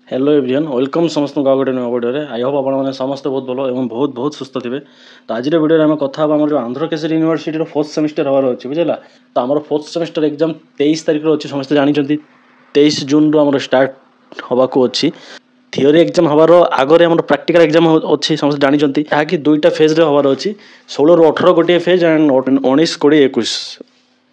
Hello everyone welcome समस्त गोटे नुआ भिडियो आई होप आपने समस्ते बहुत भल और बहुत बहुत सुस्थ थे। तो आज वीडियो आम कथा जो Andhra Kesari university fourth semester हबार अच्छे बुझेगा। तो आम फोर्थ सेमिस्टर एग्जाम 23 तारिख अच्छी समस्त जानते 23 जून रु स्टार्ट होगा अच्छी थियोरी एग्जाम हबार आगे आम प्रैक्टिकल एग्जाम अच्छी समस्त जानते जहाँकि दुईटा फेज हबार अच्छी 16 रु 18 गोटे फेज एंड 19 20 21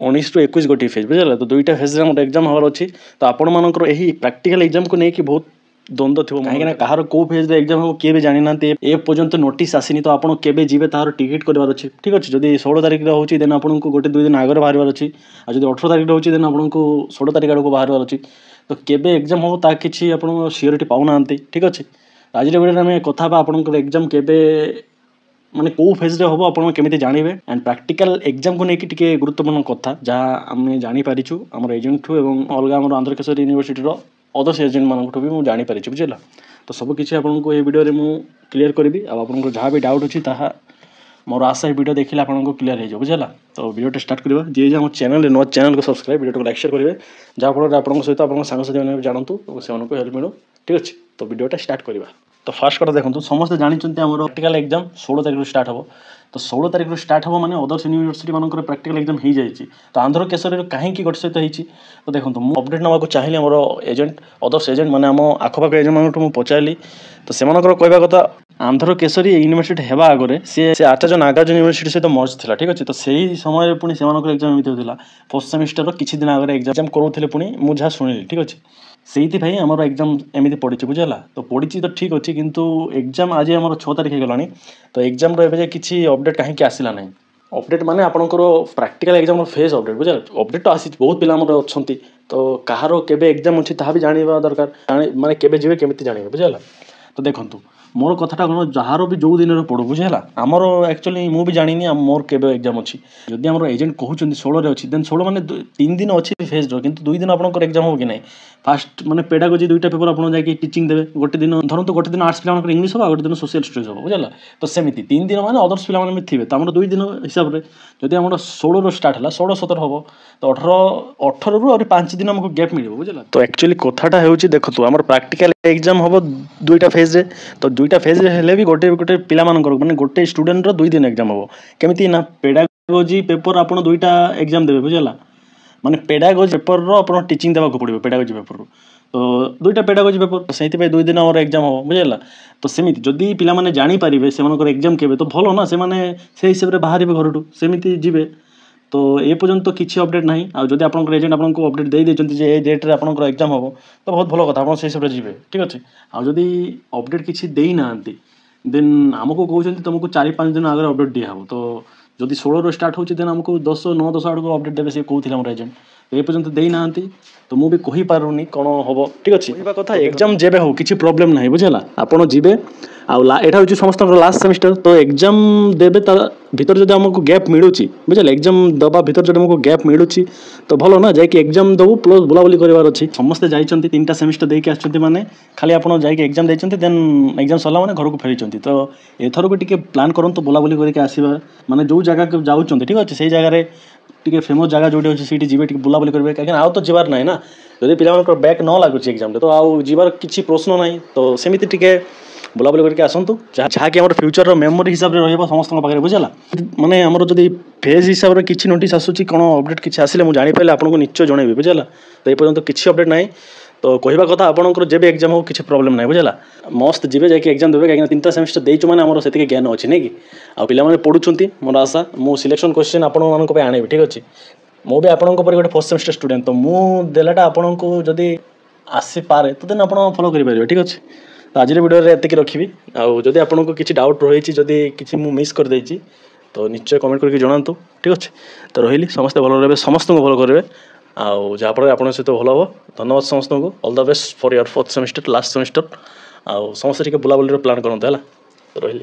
19 रु 21 गोटे फेज बुझेगा। तो दुईटा फेज एग्जाम हबार अच्छी तो आपण मानकर यही प्रैक्टिकल एग्जाम को लेकिन बहुत द्वंद्व थी कहीं कहार कौ फेज एग्जाम हम किए भी जानी ना पर्यंत नोटिस आसनी। तो आपड़ केवे जीवे तार टिकेट करार अच्छी ठीक अच्छे जब 16 तारिख होची देन आपको गोटे 2 दिन आगे बाहर अच्छी और जब 18 तारिख होची देन आपको 16 तारिख आड़ को बाहर अच्छी। तो केवे एग्जाम हम ता किसी आप सियोरिटी पाऊना ठीक अच्छे। आज वीडियो में कथा आप एग्जाम केवे माने कौ फेज हम आपमी जानवे एंड प्रैक्टिकल एग्जाम को लेकिन टे गुरुत्वपूर्ण कथा जहाँ आम जापरिचु आम एजेंट ठू और अलग Andhra Kesari university others agent मानू भी मुझे जापरि बुझेगा। तो सबकि आपको ये वीडियो मुझे क्लीयर करी आपको जहाँ भी डाउट अच्छी मोर आशा वीडियो देखिए आपको क्लीयर हो बुझेगा। तो वीडियो स्टार्ट करवा जी आम चैनल नुआ चैनल को सब्सक्राइब वीडियो को लाइक शेयर करेंगे जहाँफल आप सहित आप सांगसाथी मैंने जानतु से हेल्प मिलू ठीक अच्छे। तो वीडियोटा स्टार्ट करवा। तो फास्ट कथा देखो समस्त जानते आम प्रैक्टिकल एग्जाम 16 तारिख स्टार्ट हो। तो 16 तारिख स्टार्ट हो माने अदर्स यूनिवर्सिटी मानकर प्रैक्टिकल एग्जाम हो जाए। तो आंध्र केसरी कहीं गोटे सहित होती तो देखो मुझे अपडेट नाक चाहिए मोर एजेंट अदर्स एजेंट मैंने आम आखपाख एजेंट मानू पचारि तो से कहवा कथा आंध्र केसरी यूनिवर्सिटी हेबा आगे सी आचार्य नागार्जुन यूनिवर्सिटी सहित मर्ज था ठीक अच्छे। तो सही समय पुणी से एग्जाम एमती होता फर्स्ट सेमिस्टर किसी दिन आगे एग्जाम करूँ पुणी मुझे जहाँ शुणिली ठीक अच्छे से आमर एग्जाम एमती पड़ी बुझेगा। तो पड़ी तो ठीक अच्छे किंतु एग्जाम आज आम 6 तारिख होगा। तो एग्जाम रे किसी अपडेट कहीं आसला ना अपडेट माने आपंकर प्रैक्टिकल एग्जाम फेज अपडेट बुझेगा। अपडेट तो आसी बहुत पिला अच्छा तो कहार केवे एग्जाम अच्छी ता भी जानवा दरकार माने केवे जीवे केमी जानवे बुझेगा। तो देखो मोर कथाटा कौन जार भी जो दिन पड़ू बुझेगा आमर एक्चुअली मुझे जानी मोर केवे एग्जाम अच्छी जदि आम एजेंट कहते 16 अच्छी देन 16 मैंने 3 दिन अच्छी फेज कि 2 दिन आपंकर एग्जाम हो कि ना फास्ट मैंने पेडागोजी 2टा पेपर आप टीचिंग देवे गोटे दिन धरतु गोटे दिन आर्ट्स पिला इंग्लिश हो गोटे दिन सोशल स्टडीज हो बुझेगा। तो सेमती 3 दिन मैंने अदर्स पिला थे तो आम 2 दिन हिसाब से जब आम 16 रु स्टार्ट है 16 17 हम तो 18 रु 5 दिन आमको गैप मिले बुझेगा। तो एक्चुअली कथाटा हो देखो आम प्रैक्टिकल एग्जाम हम 2टा फेज तो 2टा फेज भी गोटे गोटे पिला माने गोटे स्टूडेंट 2 दिन एग्जाम हम केमी ना पेडागोजी पेपर आप 2टा एग्जाम देवे बुझेगा माने पेडागोजी पेपर आप टीचिंग देवाक पड़ो पेडागोजी पेपर तो 2टा पेडागोजी पेपर से 2 दिन आम एग्जाम हम बुझेगा। तो सेमती जदि पिला जानीपारे से एग्जाम के तो भल ना से हिसाब से बाहर घर सेमती जीवे। तो ये पर्यंत तो किसी अपडेट ना आदि आप एजेंट आपको अपडेट दे देते डेट्रे आप एग्जाम हम तो बहुत भल कथा आप हिसाब से जी ठीक अच्छे। आदि अपडेट किसी देना देन आमको कहते तुमको 4-5 दिन आगे अपडेट दिया हम तो जदि 16 रु स्टार्ट होची देन हमको 10-9-10 आड़ को अपडेट देवे से कहते मोर एजेंट तो ये पर्यंत देना तो मुझे कही पारुनी कौन हम ठीक अच्छे कथा एग्जाम जेबे हो किसी प्रोब्लेम ना बुझेगा आपड़ जीवे आटा हूँ समस्त लास्ट सेमिस्टर। तो एग्जाम देवे भीतर जब आमको गैप मिलूँ बुझे एग्जाम दबा भीतर जब आमको गैप मिलूँ तो भल ना जाकि एग्जाम दबू प्लस बुलाबुली करार अच्छी समस्ते जाइए 3टा सेमिस्टर देके आसने खाली आप एग्जाम देते देन एग्जाम सरला मैंने घर को फेरी। तो एथर को टे प्लां करूँ तो बुलाबुली करके आसवा माने जो जगह जाऊँ ठीक अच्छे से जगह टे फेमस जगह जो अच्छे से जी बुलाबुली करेंगे कहीं आउ तो जीवार ना ना जब पिला बैक न लगुच एग्जाम तो आउ जीवार किसी प्रश्न ना तो सेमती टे बुलाबुली करके आसतु जहाँकि आम फ्यूचर मेमोरी हिसाब से रहा समस्त पाखे बुझेगा। माने आमर जब फेज हिसाब से किसी नोटिस आसूँ कौन अपडेट किसी आसिले मुझे जानीपारे आपको निश्चय जनइबी बुझेगा। तो ये पर्यंत किसी अपडेट ना तो कहवा कथा आपंकर जब एग्जाम हो किसी प्रोब्लेम ना बुझेगा मस्त जी जाकि एग्जाम देवे कहीं 3टा सेमिस्टर देचु मैंने आम से ज्ञान अच्छी नहीं कि आ पे पढ़ुं मोर आशा मो सिलेक्शन क्वेश्चन आपण आने ठीक अच्छे मु भी आपंक गोटे फर्स्ट सेमिस्टर स्टूडेंट तो मुदेलाटा आपन को जदि आसीपे तो देन आप फॉलो करेंगे ठीक अच्छे। तो आज वीडियो एति रखी आदि आपको किसी डाउट रही जदि किसी मु मिस कर देछि तो निश्चय कमेंट करके जनातु ठीक अच्छे। तो रही समस्ते भल रहे समस्त को भल करेंगे जहाँफल आप सहित भल हम धन्यवाद समस्त को all the best for your fourth semester last semester आ समस्त बुलाबुली प्लान करते है। तो रही।